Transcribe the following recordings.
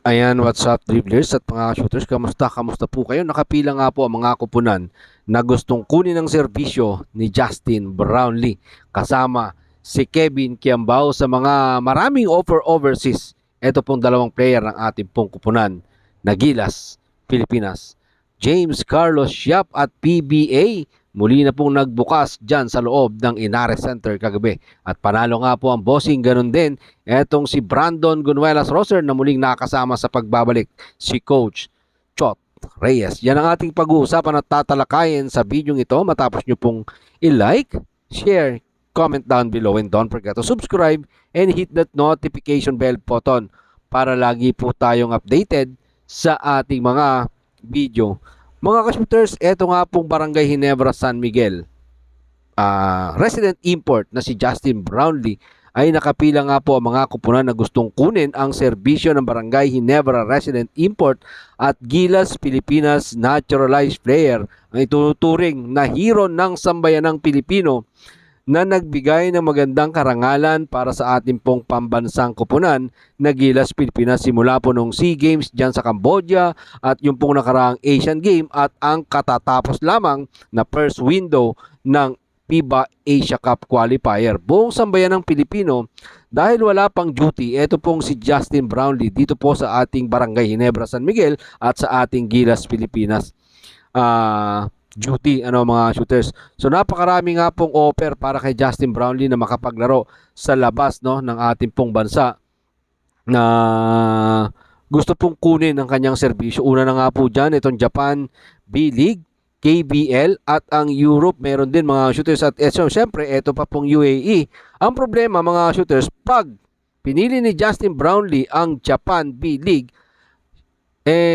Ayan, what's up dribblers at mga shooters, kamusta po kayo? Nakapila nga po ang mga kupunan na gustong kunin ang serbisyo ni Justin Brownlee kasama si Kevin Kiambao sa mga maraming offer overseas. Ito pong dalawang player ng ating pong kupunan na Gilas, Pilipinas. James Carlos Yap at PBA muli na pong nagbukas dyan sa loob ng Inares Center kagabi. At panalo nga po ang bossing, ganun din etong si Brandon Gunuelas Roser na muling nakasama sa pagbabalik si Coach Chot Reyes. Yan ang ating pag-uusapan at tatalakayin sa video ito matapos nyo pong i-like, share, comment down below, and don't forget to subscribe and hit that notification bell button para lagi po tayong updated sa ating mga video. Mga ka-shooters, eto nga pong Barangay Ginebra, San Miguel. Resident import na si Justin Brownlee ay nakapila nga po ang mga kupunan na gustong kunin ang serbisyo ng Barangay Ginebra Resident Import at Gilas Pilipinas Naturalized Player, ang ituturing na hero ng sambayanang Pilipino na nagbigay ng magandang karangalan para sa ating pong pambansang kupunan na Gilas Pilipinas simula po nung SEA Games dyan sa Cambodia at yung pong nakaraang Asian Game at ang katatapos lamang na first window ng FIBA Asia Cup Qualifier. Buong sambayan ng Pilipino, dahil wala pang duty, ito pong si Justin Brownlee dito po sa ating Barangay Ginebra San Miguel at sa ating Gilas Pilipinas duty, mga shooters. So napakarami nga pong offer para kay Justin Brownlee na makapaglaro sa labas ng ating pong bansa na gusto pong kunin ang kanyang serbisyo. Una na nga po dyan, itong Japan B-League, KBL at ang Europe, meron din mga shooters at syempre ito pa pong UAE. Ang problema mga shooters, pag pinili ni Justin Brownlee ang Japan B-League,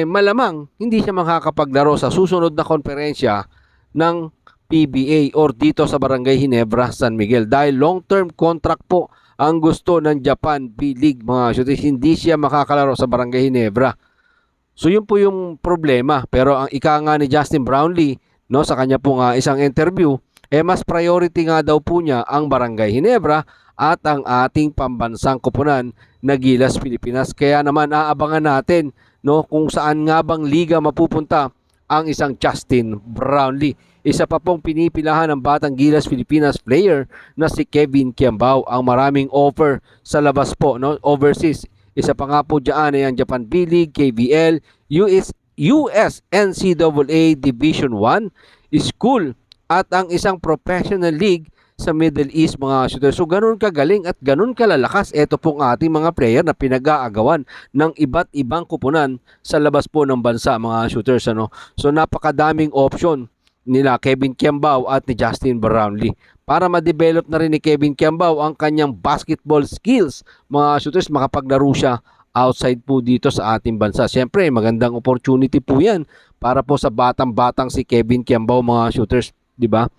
malamang hindi siya makakapaglaro sa susunod na konferensya ng PBA or dito sa Barangay Ginebra San Miguel dahil long-term contract po ang gusto ng Japan B-League mga shooters. Hindi siya makakalaro sa Barangay Ginebra. So yun po yung problema. Pero ang ika nga ni Justin Brownlee sa kanya pong isang interview, mas priority nga daw po niya ang Barangay Ginebra at ang ating pambansang kupunan na Gilas Pilipinas. Kaya naman aabangan natin kung saan nga bang liga mapupunta ang isang Justin Brownlee. Isa pa pong pinipilahan ng batang Gilas Pilipinas player na si Kevin Kiambao. Ang maraming offer sa labas po, overseas. Isa pa nga po dyan ay ang Japan B-League, KBL, US NCAA Division 1 School at ang isang professional league sa Middle East mga shooters. So ganun kagaling at ganun kalalakas ito pong ating mga player na pinag-aagawan ng iba't ibang kupunan sa labas po ng bansa mga shooters. So napakadaming option nila Kevin Kiambao at ni Justin Brownlee para ma-develop na rin ni Kevin Kiambao ang kanyang basketball skills mga shooters, makapaglaro siya outside po dito sa ating bansa. Siyempre magandang opportunity po yan para po sa batang-batang si Kevin Kiambao mga shooters, di ba?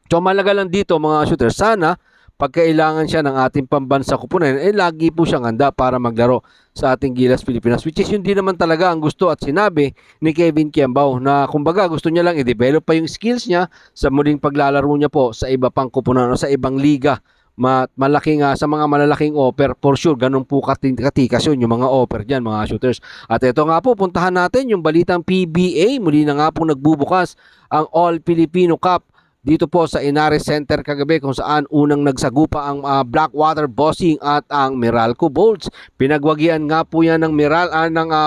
So malaga lang dito mga shooters, sana pagkailangan siya ng ating pambansa kupunan, lagi po siyang handa para maglaro sa ating Gilas Pilipinas, which is yun din naman talaga ang gusto at sinabi ni Kevin Kiambao na kumbaga gusto niya lang i-develop pa yung skills niya sa muling paglalaro niya po sa iba pang kupunan o sa ibang liga. Malaking sa mga malalaking offer for sure, ganun po katikas yun yung mga offer dyan mga shooters. At ito nga po, puntahan natin yung balitang PBA. Muli na nga po nagbubukas ang All Filipino Cup dito po sa Inares Center kagabi kung saan unang nagsagupa ang Blackwater Bossing at ang Meralco Bolts. Pinagwagian nga po yan ng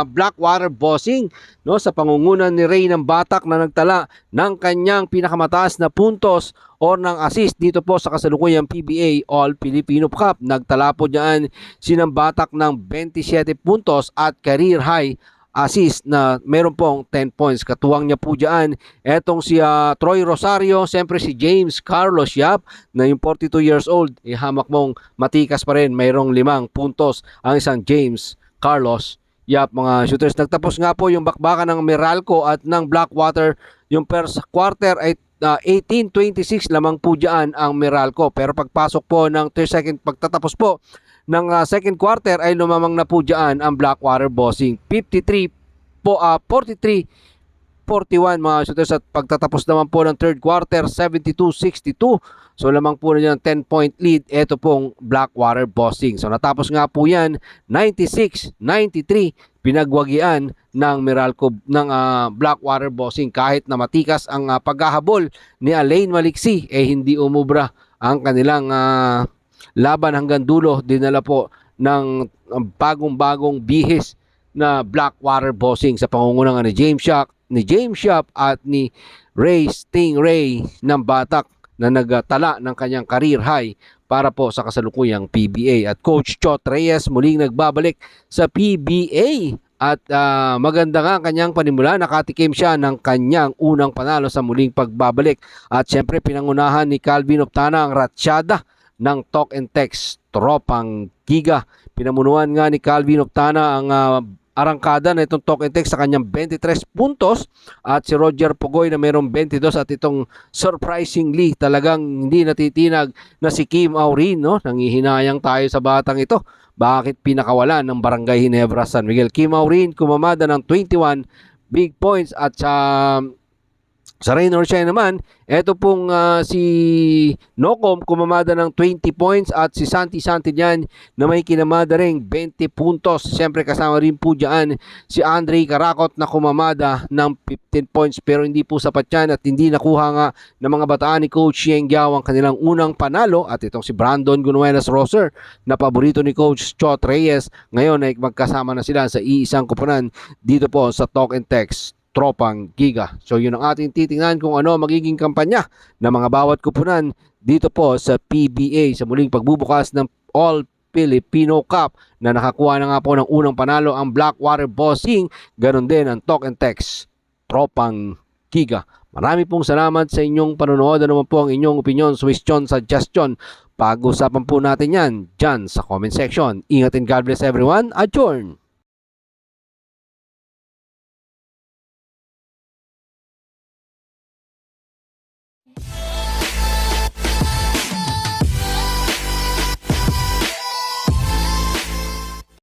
Blackwater Bossing sa pangungunan ni Ray ng Batak na nagtala ng kanyang pinakamataas na puntos o ng assist dito po sa kasalukuyang PBA All Filipino Cup. Nagtala po dyan si ng Batak ng 27 puntos at career high assist na meron pong 10 points. Katuwang niya po dyan etong si Troy Rosario, siyempre si James Carlos Yap na yung 42 years old, hamak mong matikas pa rin, mayroong 5 puntos ang isang James Carlos Yap mga shooters. Nagtapos nga po yung bakbakan ng Meralco at ng Blackwater. Yung first quarter ay 18-26 lamang po dyan ang Meralco, pero pagpasok po ng pagtatapos po ng second quarter ay lumamang na po dyan ang Blackwater Bossing. 43 43 41 mga shooters at pagtatapos naman po ng third quarter 72-62. So lamang po na 10-point lead ito pong Blackwater Bossing. So natapos nga po yan 96-93, pinagwagian ng Meralco ng Blackwater Bossing. Kahit na matikas ang paghahabol ni Alain Maliksi, hindi umubra ang kanilang laban hanggang dulo. Dinala po ng bagong-bagong bihis na Blackwater Bossing sa pangungunahan ni James Shop at ni Ray Stingray ng Batak na nagtala ng kanyang career high para po sa kasalukuyang PBA. At Coach Chot Reyes muling nagbabalik sa PBA at maganda nga ang kanyang panimula. Nakatikim siya ng kanyang unang panalo sa muling pagbabalik. At syempre pinangunahan ni Calvin Optana ang ratsyada ng Talk and Text Tropang Giga. Pinamunuan nga ni Calvin Optana ang arangkada na itong Talk and Text sa kanyang 23 puntos at si Roger Pugoy na mayroong 22 at itong surprisingly talagang hindi natitinag na si Kim Aurin, no? Nangihinayang tayo sa batang ito. Bakit pinakawalan ng Barangay Ginebra San Miguel? Kim Aurin kumamada ng 21 big points at sa rain or shine naman, eto pong si Nocom kumamada ng 20 points at si Santi Santillán na may kinamada ring 20 puntos. Siyempre kasama rin po dyan si Andre Karakot na kumamada ng 15 points pero hindi po sapat yan at hindi nakuha nga ng mga bataan ni Coach Yeng Giao ang kanilang unang panalo. At itong si Brandon Gunuelas Roser na paborito ni Coach Chot Reyes ngayon ay magkasama na sila sa iisang kupunan dito po sa Talk and Text Tropang Giga. So yun ang ating titingnan kung ano magiging kampanya ng mga bawat kupunan dito po sa PBA sa muling pagbubukas ng All Filipino Cup na nakakuha na nga po ng unang panalo ang Blackwater Bossing. Ganon din ang Talk and Text Tropang Giga. Marami pong salamat sa inyong panonood. Ano naman po ang inyong opinion, suggestion, suggestion? Pag-usapan po natin yan dyan sa comment section. Ingat and God bless everyone. Adjourn!